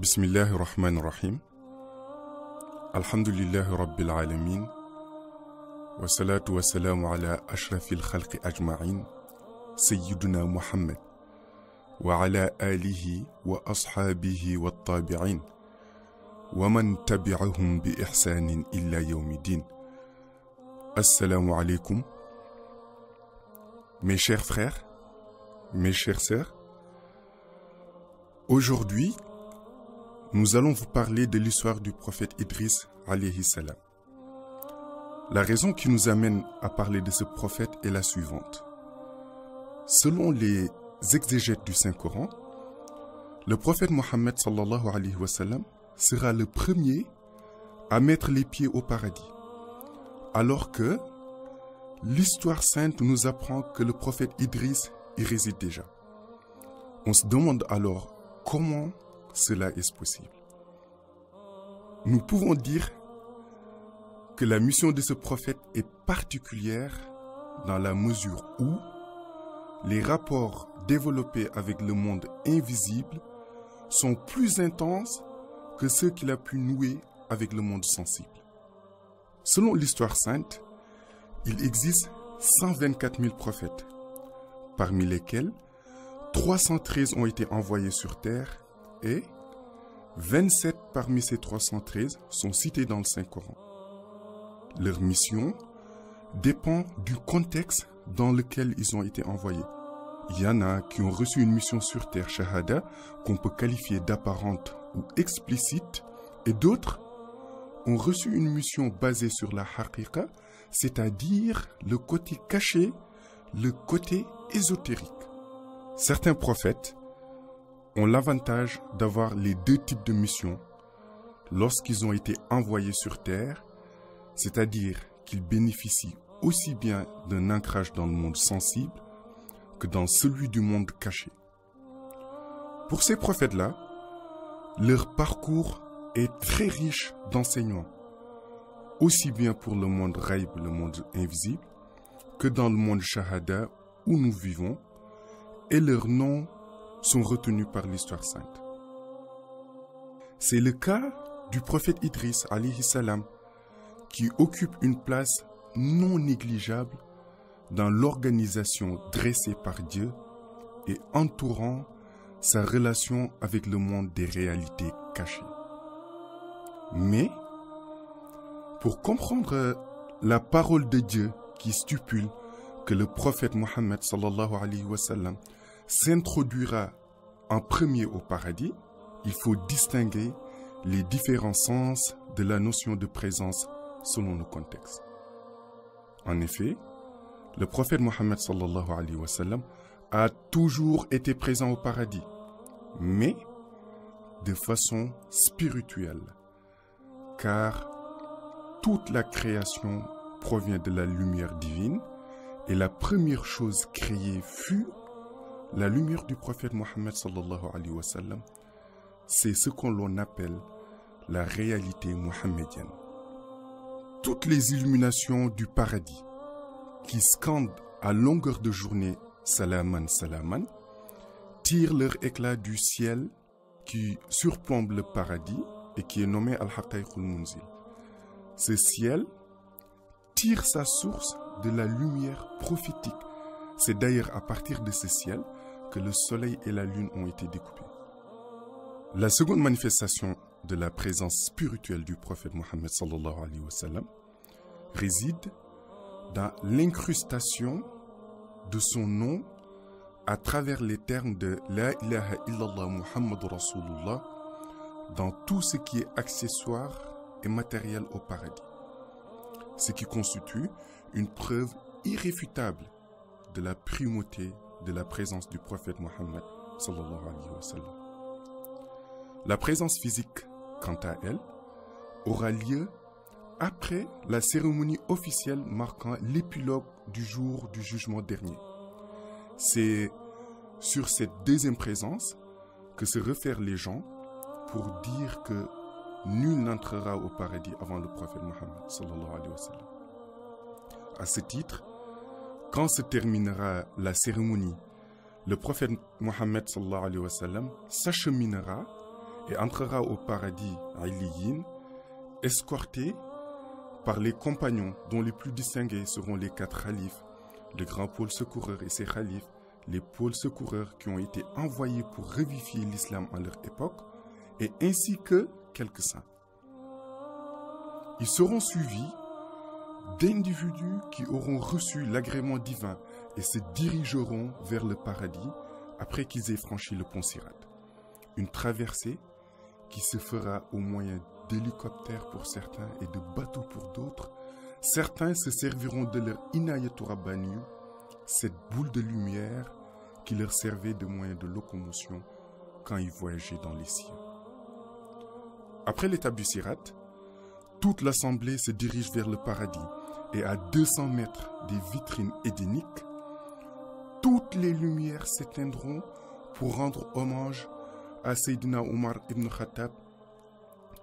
بسم الله الرحمن الرحيم الحمد لله رب العالمين والصلاة والسلام على أشرف الخلق أجمعين سيدنا محمد وعلى آله وأصحابه والتابعين ومن تبعهم بإحسان إلى يوم الدين. Assalamu alaikum. Mes chers frères, mes chères sœurs, aujourd'hui, nous allons vous parler de l'histoire du prophète Idriss alayhi salam. La raison qui nous amène à parler de ce prophète est la suivante. Selon les exégètes du Saint-Coran, le prophète Mohammed sallallahu alayhi wa sallam sera le premier à mettre les pieds au paradis. Alors que l'histoire sainte nous apprend que le prophète Idriss y réside déjà. On se demande alors comment cela est possible. Nous pouvons dire que la mission de ce prophète est particulière dans la mesure où les rapports développés avec le monde invisible sont plus intenses que ceux qu'il a pu nouer avec le monde sensible. Selon l'histoire sainte, il existe 124 000 prophètes, parmi lesquels 313 ont été envoyés sur terre et 27 parmi ces 313 sont cités dans le Saint-Coran. Leur mission dépend du contexte dans lequel ils ont été envoyés. Il y en a qui ont reçu une mission sur terre, shahada, qu'on peut qualifier d'apparente ou explicite, et d'autres ont reçu une mission basée sur la haqiqa, c'est-à-dire le côté caché, le côté ésotérique. Certains prophètes ont l'avantage d'avoir les deux types de missions lorsqu'ils ont été envoyés sur terre, c'est-à-dire qu'ils bénéficient aussi bien d'un ancrage dans le monde sensible que dans celui du monde caché. Pour ces prophètes-là, leur parcours est très riche d'enseignements, aussi bien pour le monde ghaib, le monde invisible, que dans le monde shahada où nous vivons, et leurs noms sont retenus par l'histoire sainte. C'est le cas du prophète Idriss alayhi salam, qui occupe une place non négligeable dans l'organisation dressée par Dieu et entourant sa relation avec le monde des réalités cachées. Mais, pour comprendre la parole de Dieu qui stipule que le prophète Mohammed sallallahu alayhi wa sallam s'introduira en premier au paradis, il faut distinguer les différents sens de la notion de présence selon le contexte. En effet, le prophète Mohammed sallallahu alayhi wa sallam a toujours été présent au paradis, mais de façon spirituelle, car toute la création provient de la lumière divine et la première chose créée fut la lumière du prophète Mohammed sallallahu alayhi wa sallam. C'est ce qu'on appelle la réalité mohammedienne. Toutes les illuminations du paradis qui scandent à longueur de journée Salaman Salaman tirent leur éclat du ciel qui surplombe le paradis et qui est nommé Al-Haqaiqul Munzil. Ce ciel tire sa source de la lumière prophétique. C'est d'ailleurs à partir de ce ciel que le soleil et la lune ont été découpés. La seconde manifestation de la présence spirituelle du prophète Mohammed sallallahu alayhi wa sallam réside dans l'incrustation de son nom à travers les termes de La ilaha illallah Muhammad Rasulullah dans tout ce qui est accessoire et matériel au paradis, ce qui constitue une preuve irréfutable de la primauté de la présence du prophète Mohammed sallallahu alayhi wa sallam. La présence physique, quant à elle, aura lieu après la cérémonie officielle marquant l'épilogue du jour du jugement dernier. C'est sur cette deuxième présence que se réfèrent les gens pour dire que nul n'entrera au paradis avant le prophète Mohammed sallallahu alayhi wa sallam. À ce titre, quand se terminera la cérémonie, le prophète Mohammed sallallahu alayhi wa sallam s'acheminera et entrera au paradis Aliyin, escorté par les compagnons dont les plus distingués seront les 4 khalifes, le grand pôle secoureur et ses khalifes, les pôles secoureurs qui ont été envoyés pour revivifier l'islam en leur époque, et ainsi que quelques saints. Ils seront suivis d'individus qui auront reçu l'agrément divin et se dirigeront vers le paradis après qu'ils aient franchi le pont Sirat. Une traversée qui se fera au moyen d'hélicoptères pour certains et de bateaux pour d'autres. Certains se serviront de leur Inayatu Rabbani, cette boule de lumière qui leur servait de moyen de locomotion quand ils voyageaient dans les cieux. Après l'étape du Sirat, toute l'assemblée se dirige vers le paradis et à 200 mètres des vitrines édéniques, toutes les lumières s'éteindront pour rendre hommage à Sayyidina Omar ibn Khattab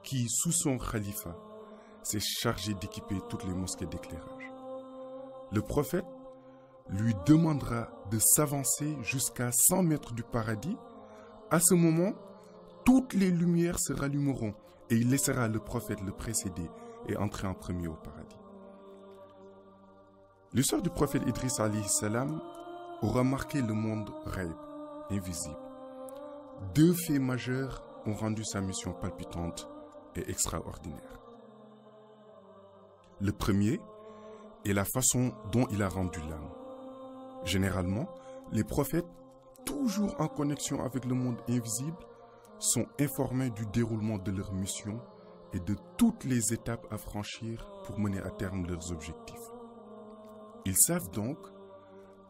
qui, sous son khalifa, s'est chargé d'équiper toutes les mosquées d'éclairage. Le prophète lui demandera de s'avancer jusqu'à 100 mètres du paradis. À ce moment, toutes les lumières se rallumeront et il laissera le prophète le précéder et entrer en premier au paradis. L'histoire du prophète Idriss alayhi salam aura marqué le monde ghaib, invisible. 2 faits majeurs ont rendu sa mission palpitante et extraordinaire. Le premier est la façon dont il a rendu l'âme. Généralement, les prophètes, toujours en connexion avec le monde invisible, sont informés du déroulement de leur mission et de toutes les étapes à franchir pour mener à terme leurs objectifs. Ils savent donc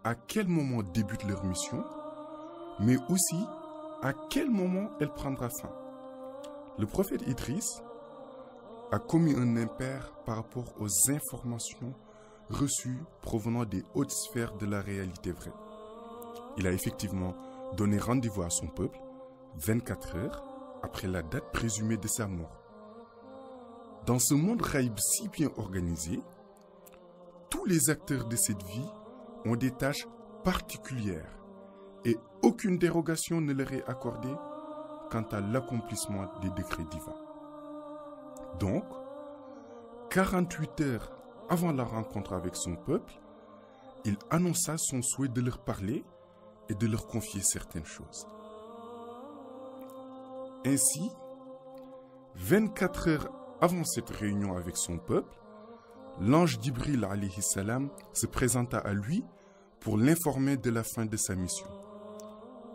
à quel moment débute leur mission, mais aussi à quel moment elle prendra fin. Le prophète Idriss a commis un impair par rapport aux informations reçues provenant des hautes sphères de la réalité vraie. Il a effectivement donné rendez-vous à son peuple 24 heures après la date présumée de sa mort. Dans ce monde ghaib si bien organisé, tous les acteurs de cette vie ont des tâches particulières et aucune dérogation ne leur est accordée quant à l'accomplissement des décrets divins. Donc, 48 heures avant la rencontre avec son peuple, il annonça son souhait de leur parler et de leur confier certaines choses. Ainsi, 24 heures avant cette réunion avec son peuple, l'ange Jibril alayhi salam se présenta à lui pour l'informer de la fin de sa mission.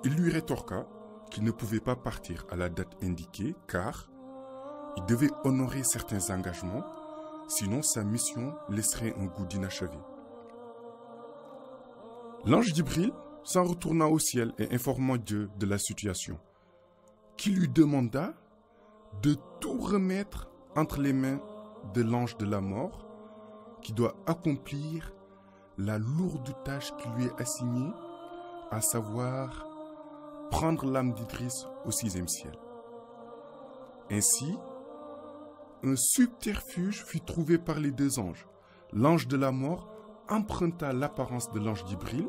Il lui rétorqua qu'il ne pouvait pas partir à la date indiquée car il devait honorer certains engagements, sinon sa mission laisserait un goût d'inachevé. L'ange Jibril s'en retourna au ciel et informa Dieu de la situation, qui lui demanda de tout remettre entre les mains de l'ange de la mort, qui doit accomplir la lourde tâche qui lui est assignée, à savoir prendre l'âme d'Idriss au 6e ciel. Ainsi, un subterfuge fut trouvé par les 2 anges. L'ange de la mort emprunta l'apparence de l'ange Jibril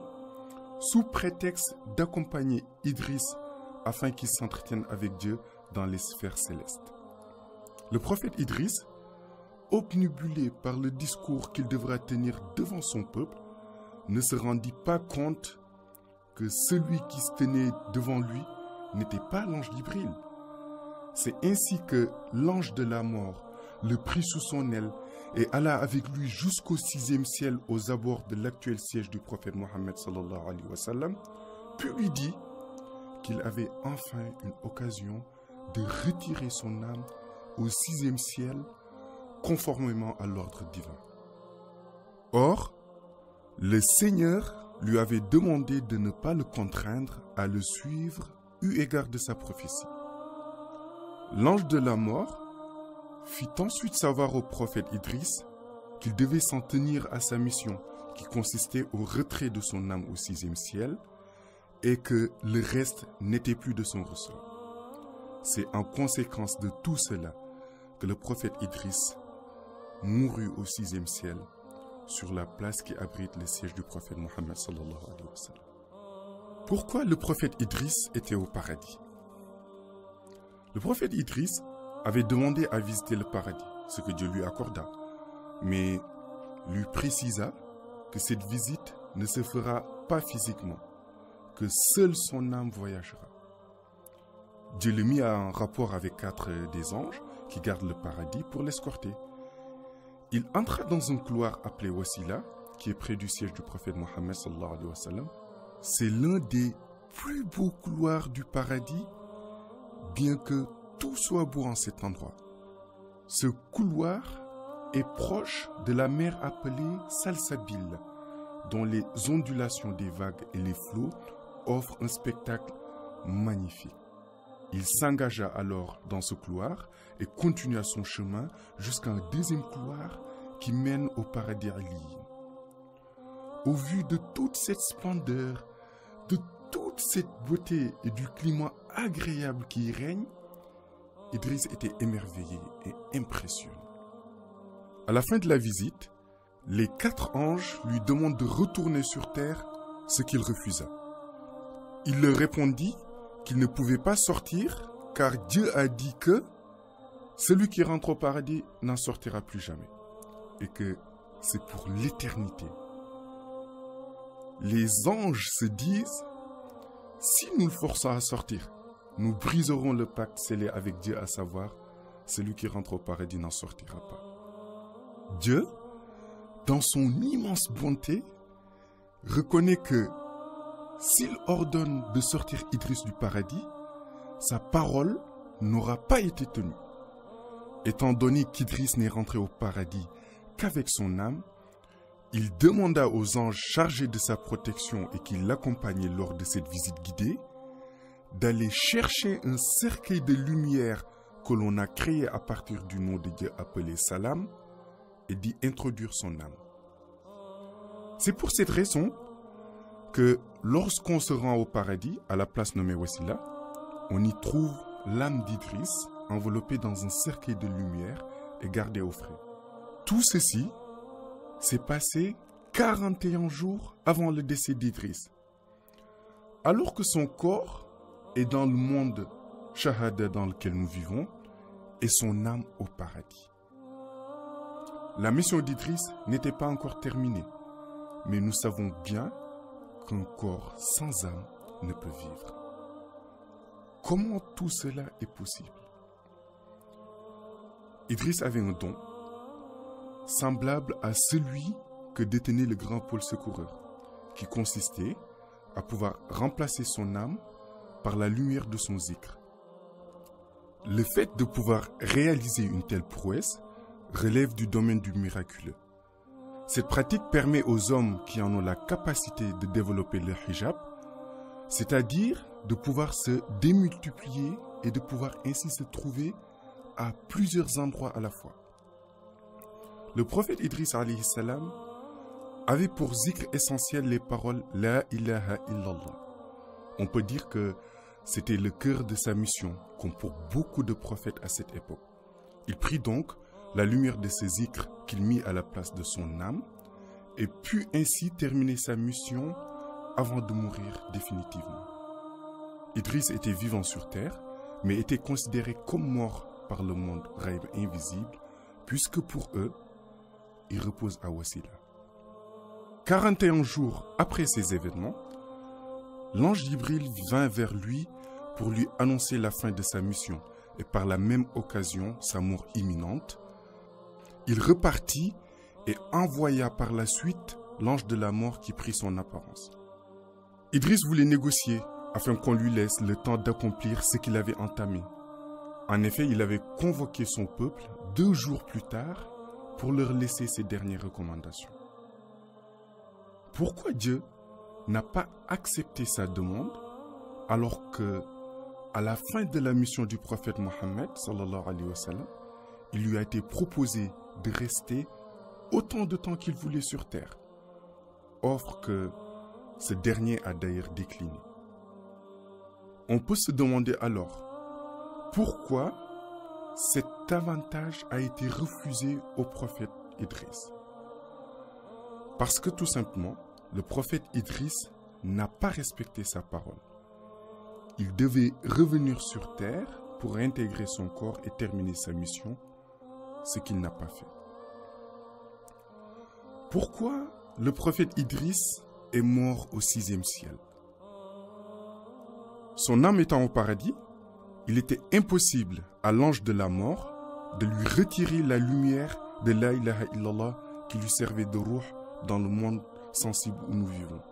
sous prétexte d'accompagner Idriss afin qu'il s'entretienne avec Dieu dans les sphères célestes. Le prophète Idriss, obnubilé par le discours qu'il devra tenir devant son peuple, ne se rendit pas compte que celui qui se tenait devant lui n'était pas l'ange Jibril. C'est ainsi que l'ange de la mort le prit sous son aile et alla avec lui jusqu'au 6e ciel aux abords de l'actuel siège du prophète Mohammed sallallahu alayhi wa sallam, puis lui dit qu'il avait enfin une occasion de retirer son âme au 6e ciel conformément à l'ordre divin. Or, le Seigneur lui avait demandé de ne pas le contraindre à le suivre eu égard de sa prophétie. L'ange de la mort fit ensuite savoir au prophète Idriss qu'il devait s'en tenir à sa mission qui consistait au retrait de son âme au 6e ciel et que le reste n'était plus de son ressort. C'est en conséquence de tout cela que le prophète Idriss mourut au 6e ciel sur la place qui abrite le siège du prophète Mohammed sallallahu alayhi wa sallam. Pourquoi le prophète Idriss était au paradis? Le prophète Idriss avait demandé à visiter le paradis, ce que Dieu lui accorda, mais lui précisa que cette visite ne se fera pas physiquement, que seule son âme voyagera. Dieu le mit en rapport avec 4 des anges qui gardent le paradis pour l'escorter. Il entra dans un couloir appelé Wasila, qui est près du siège du prophète Mohammed sallallahu alayhi wa sallam. C'est l'un des plus beaux couloirs du paradis, bien que tout soit beau en cet endroit. Ce couloir est proche de la mer appelée Salsabil, dont les ondulations des vagues et les flots offrent un spectacle magnifique. Il s'engagea alors dans ce couloir et continua son chemin jusqu'à un deuxième couloir qui mène au paradis Aliyin. Au vu de toute cette splendeur, de toute cette beauté et du climat agréable qui y règne, Idriss était émerveillé et impressionné. À la fin de la visite, les 4 anges lui demandent de retourner sur terre, ce qu'il refusa. Il leur répondit qu'il ne pouvait pas sortir car Dieu a dit que celui qui rentre au paradis n'en sortira plus jamais et que c'est pour l'éternité. Les anges se disent, si nous le forçons à sortir, nous briserons le pacte scellé avec Dieu, à savoir, celui qui rentre au paradis n'en sortira pas. Dieu, dans son immense bonté, reconnaît que s'il ordonne de sortir Idriss du paradis, sa parole n'aura pas été tenue. Étant donné qu'Idriss n'est rentré au paradis qu'avec son âme, il demanda aux anges chargés de sa protection et qui l'accompagnaient lors de cette visite guidée, d'aller chercher un cercueil de lumière que l'on a créé à partir du nom de Dieu appelé Salam et d'y introduire son âme. C'est pour cette raison que lorsqu'on se rend au paradis, à la place nommée Wasila, on y trouve l'âme d'Idriss enveloppée dans un cercueil de lumière et gardée au frais. Tout ceci s'est passé 41 jours avant le décès d'Idriss. Alors que son corps est dans le monde Shahada dans lequel nous vivons et son âme au paradis. La mission d'Idriss n'était pas encore terminée, mais nous savons bien qu'un corps sans âme ne peut vivre. Comment tout cela est possible? Idriss avait un don semblable à celui que détenait le grand pôle secoureur, qui consistait à pouvoir remplacer son âme par la lumière de son zikr. Le fait de pouvoir réaliser une telle prouesse relève du domaine du miraculeux. Cette pratique permet aux hommes qui en ont la capacité de développer le hijab, c'est-à-dire de pouvoir se démultiplier et de pouvoir ainsi se trouver à plusieurs endroits à la fois. Le prophète Idriss alayhi salam avait pour zikr essentiel les paroles « La ilaha illallah ». On peut dire que c'était le cœur de sa mission, comme pour beaucoup de prophètes à cette époque. Il prit donc la lumière de ce zikr qu'il mit à la place de son âme et put ainsi terminer sa mission avant de mourir définitivement. Idriss était vivant sur terre, mais était considéré comme mort par le monde ghaib invisible, puisque pour eux, il repose à Wasila. 41 jours après ces événements, l'ange Jibril vint vers lui pour lui annoncer la fin de sa mission et par la même occasion sa mort imminente. Il repartit et envoya par la suite l'ange de la mort qui prit son apparence. Idriss voulait négocier afin qu'on lui laisse le temps d'accomplir ce qu'il avait entamé. En effet, il avait convoqué son peuple 2 jours plus tard pour leur laisser ses dernières recommandations. Pourquoi Dieu n'a pas accepté sa demande alors que, à la fin de la mission du prophète Mohammed sallallahu alayhi wa sallam, il lui a été proposé de rester autant de temps qu'il voulait sur terre, offre que ce dernier a d'ailleurs décliné. On peut se demander alors pourquoi cet avantage a été refusé au prophète Idriss. Parce que tout simplement, le prophète Idriss n'a pas respecté sa parole. Il devait revenir sur terre pour réintégrer son corps et terminer sa mission, ce qu'il n'a pas fait. Pourquoi le prophète Idriss est mort au 6e ciel? Son âme étant au paradis, il était impossible à l'ange de la mort de lui retirer la lumière de la ilaha illallah qui lui servait de ruh dans le monde sensible où nous vivons.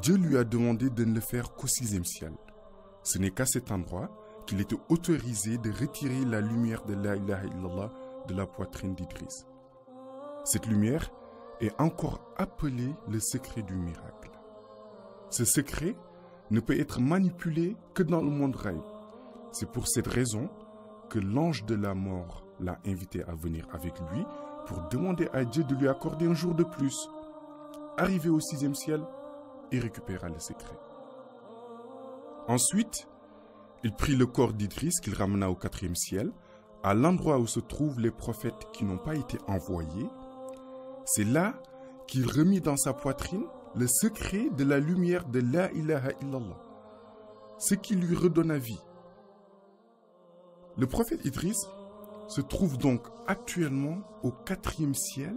Dieu lui a demandé de ne le faire qu'au 6e ciel. Ce n'est qu'à cet endroit qu'il était autorisé de retirer la lumière de la ilaha illallah de la poitrine d'Idriss. Cette lumière est encore appelée le secret du miracle. Ce secret ne peut être manipulé que dans le monde raïb. C'est pour cette raison que l'ange de la mort l'a invité à venir avec lui pour demander à Dieu de lui accorder un jour de plus. Arrivé au 6e ciel, il récupéra le secret. Ensuite, il prit le corps d'Idriss qu'il ramena au 4e ciel, à l'endroit où se trouvent les prophètes qui n'ont pas été envoyés. C'est là qu'il remit dans sa poitrine le secret de la lumière de la ilaha illallah, ce qui lui redonna vie. Le prophète Idriss se trouve donc actuellement au 4e ciel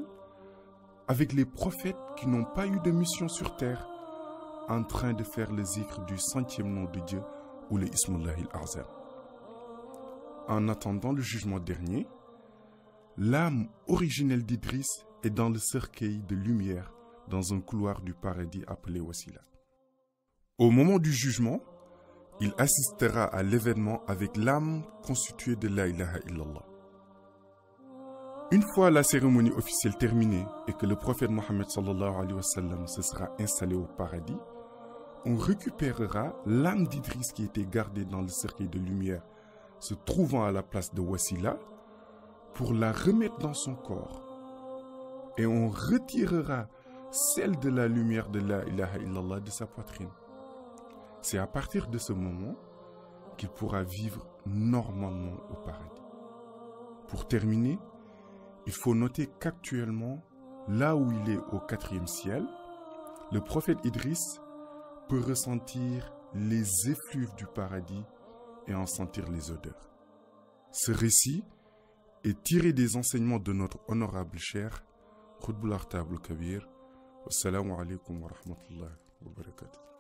avec les prophètes qui n'ont pas eu de mission sur terre, en train de faire le zikr du 100e nom de Dieu ou le Ismullahi al-Azam. En attendant le jugement dernier, l'âme originelle d'Idriss est dans le cercueil de lumière dans un couloir du paradis appelé Wasila. Au moment du jugement, il assistera à l'événement avec l'âme constituée de la ilaha illallah. Une fois la cérémonie officielle terminée et que le prophète Mohammed sallallahu alayhi wa sallam se sera installé au paradis, on récupérera l'âme d'Idriss qui était gardée dans le cercueil de lumière se trouvant à la place de Wasila pour la remettre dans son corps. Et on retirera celle de la lumière de la ilaha illallah de sa poitrine. C'est à partir de ce moment qu'il pourra vivre normalement au paradis. Pour terminer, il faut noter qu'actuellement, là où il est au 4e ciel, le prophète Idriss peut ressentir les effluves du paradis et en sentir les odeurs. Ce récit est tiré des enseignements de notre honorable cher Khutbul Artab al-Kabir. Wassalamu alaikum wa rahmatullahi wa barakatuh.